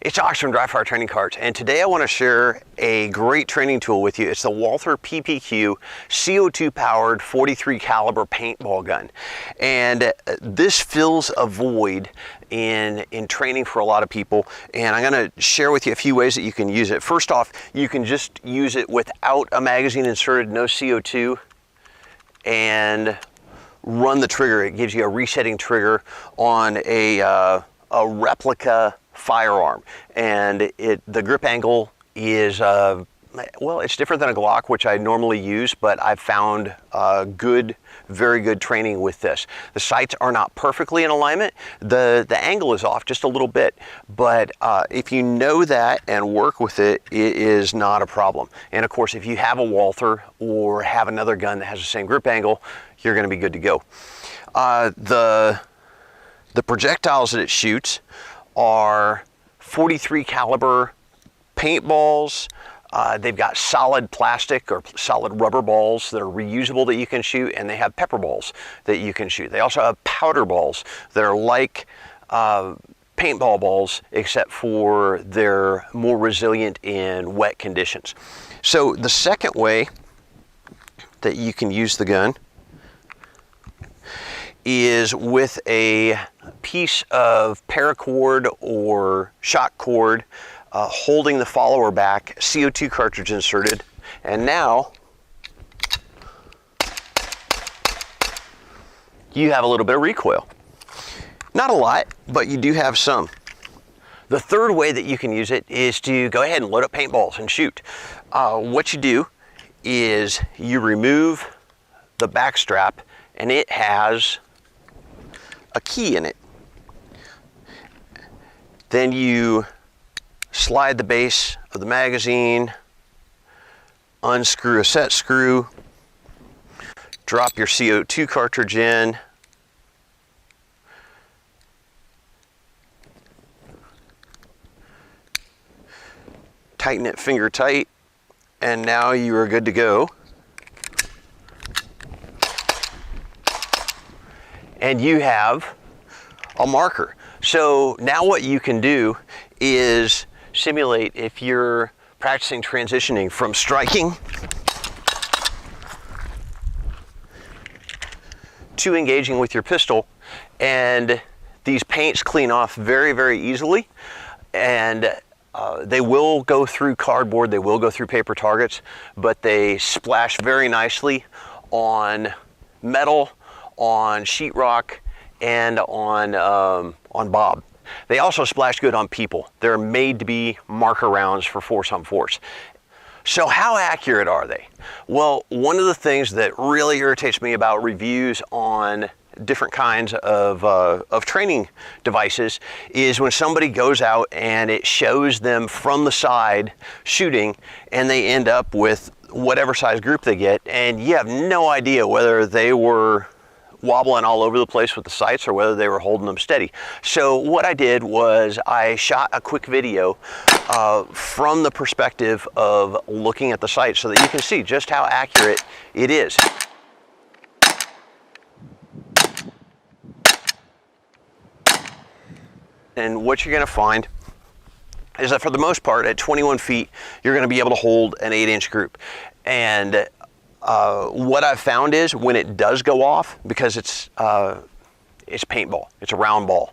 It's Ox from Dry Fire Training Cards, and today I want to share a great training tool with you. It's the Walther PPQ CO2 powered 43 caliber paintball gun, and this fills a void in training for a lot of people, and I'm going to share with you a few ways that you can use it. First off, you can just use it without a magazine inserted, no CO2, and run the trigger. It gives you a resetting trigger on a replica firearm, and the grip angle is well, it's different than a Glock, which I normally use, but I've found very good training with this. The sights are not perfectly in alignment. The angle is off just a little bit, but if you know that and work with it, it is not a problem. And of course, if you have a Walther or have another gun that has the same grip angle, you're going to be good to go. The projectiles that it shoots are 43 caliber paintballs. They've got solid plastic or solid rubber balls that are reusable that you can shoot, and they have pepper balls that you can shoot. They also have powder balls that are like paintball balls, except for they're more resilient in wet conditions. So the second way that you can use the gun is with a piece of paracord or shock cord holding the follower back, CO2 cartridge inserted, and now you have a little bit of recoil. Not a lot, but you do have some. The third way that you can use it is to go ahead and load up paintballs and shoot. What you do is you remove the back strap, and it has a key in it. Then you slide the base of the magazine, unscrew a set screw, drop your CO2 cartridge in, tighten it finger tight, and now you are good to go. And you have a marker. So now what you can do is simulate if you're practicing transitioning from striking to engaging with your pistol, and these paints clean off very easily, and they will go through cardboard, they will go through paper targets, but they splash very nicely on metal, on sheetrock, and on bob. They also splash good on people. They're made to be marker rounds for force on force. So how accurate are they? Well, one of the things that really irritates me about reviews on different kinds of training devices is when somebody goes out and it shows them from the side shooting, and they end up with whatever size group they get, and you have no idea whether they were wobbling all over the place with the sights or whether they were holding them steady. So what I did was I shot a quick video from the perspective of looking at the sights so that you can see just how accurate it is. And what you're going to find is that for the most part at 21 feet you're going to be able to hold an 8-inch group. And what I've found is when it does go off, because it's paintball, it's a round ball,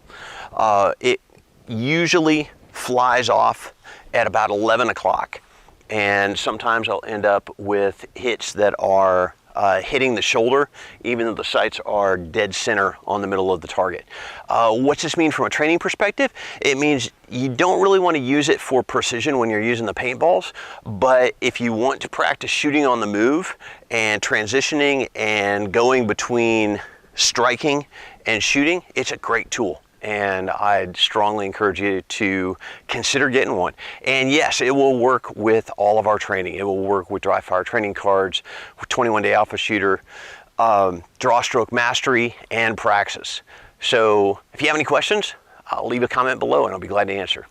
it usually flies off at about 11 o'clock, and sometimes I'll end up with hits that are hitting the shoulder, even though the sights are dead center on the middle of the target. What's this mean from a training perspective? It means you don't really want to use it for precision when you're using the paintballs, but if you want to practice shooting on the move and transitioning and going between striking and shooting, it's a great tool. And I'd strongly encourage you to consider getting one. And yes, it will work with all of our training. It will work with Dry Fire Training Cards, with 21 Day Alpha Shooter, Draw Stroke Mastery, and Praxis. So if you have any questions, I'll leave a comment below and I'll be glad to answer.